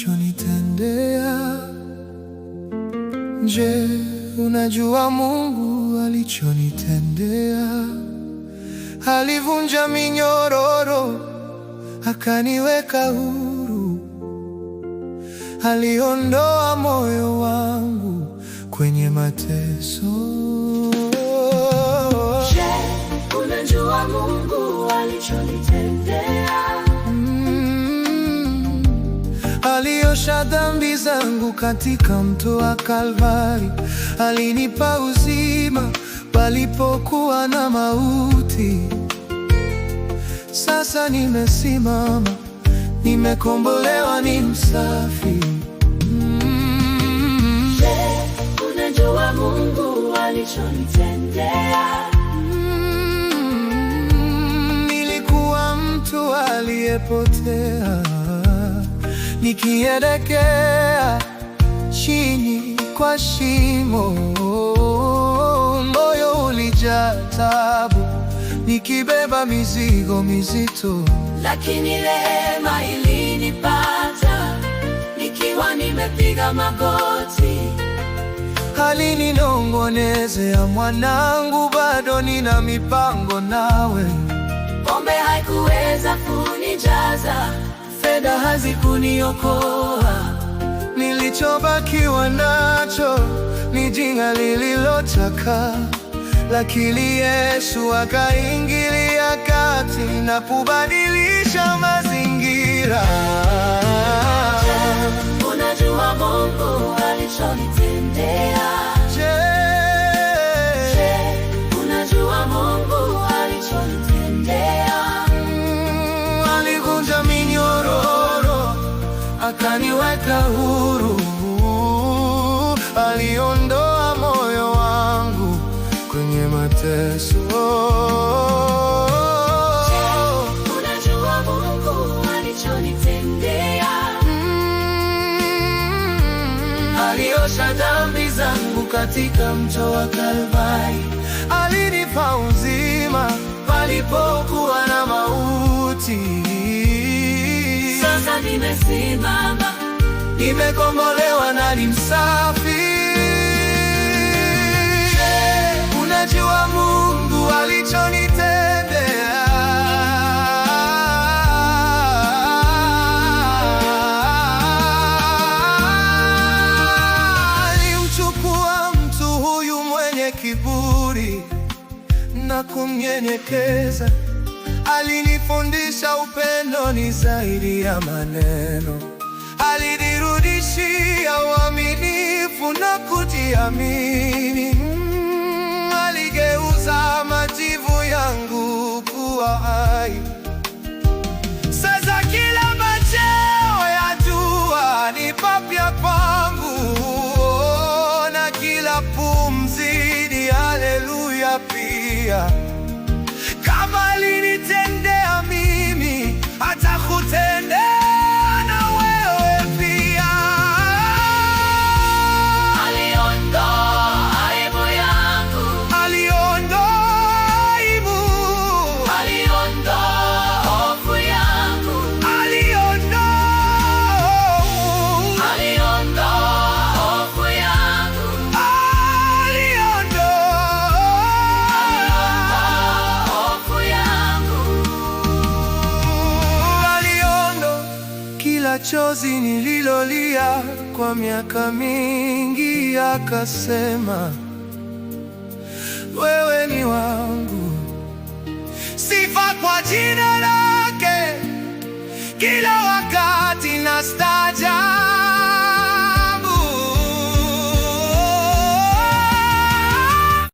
alichonitendea. Je, unajua Mungu alichonitendea? Alivunja minyororo, akaniweka huru. Aliondoa moyo wangu kwenye mateso. Je, unajua Mungu alichonitendea? Aliosha dhambi zangu katika mto wa Kalvari. Alinipa uzima palipokuwa na mauti. Sasa nimesimama, nimekombolewa, ni msafi. Je, unajua Mungu alichonitendea? Nilikuwa mtu aliyepotea, nikielekea chini kwa shimo. Moyo ulijaa taabu, nikibeba mizigo mizito, lakini rehema ilinipata nikiwa nimepiga magoti. alininong'onezea, mwanangu, bado nina mipango nawe. Pombe haikuweza kunijaza, fedha hazikuniokoa. Nilichobakiwa nacho ni jina lililochakaa, lakini Yesu akaingilia kati na kubadilisha mazingira. Unajua Mungu alichonitendea? Je, unajua Mungu alichonitendea? Alivunja minyororo, akaniweka huru. Aliondoa moyo wangu kwenye mateso. Unajua Mungu alichonitendea? Aliosha dhambi zangu katika mto wa Kalvari. Alinipa uzima palipokuwa na mauti. Sasa nimesimama, nimekombolewa na ni msafi. Je, unajua Mungu alichonitendea? Alimchukua mtu huyu mwenye kiburi na kumnyenyekeza. Alinifundisha upendo ni zaidi ya maneno. Alinirudishia uaminifu na kujiamini. Aligeuza majivu yangu kuwa hai. Sasa kila machweo ya jua ni papya kwangu, na kila pumzi ni haleluya pia. Kama alinitendea mimi, atakutendea na wewe pia. aliondoa aibu yangu, Aliondoa aibu, aliondoa hofu yangu, aliondoa hofu yangu, aliondoa hofu yangu. Aliondoa kila chozi nililolia kwa miaka mingi. Akasema, wewe ni wangu. Sifa kwa jina lake kila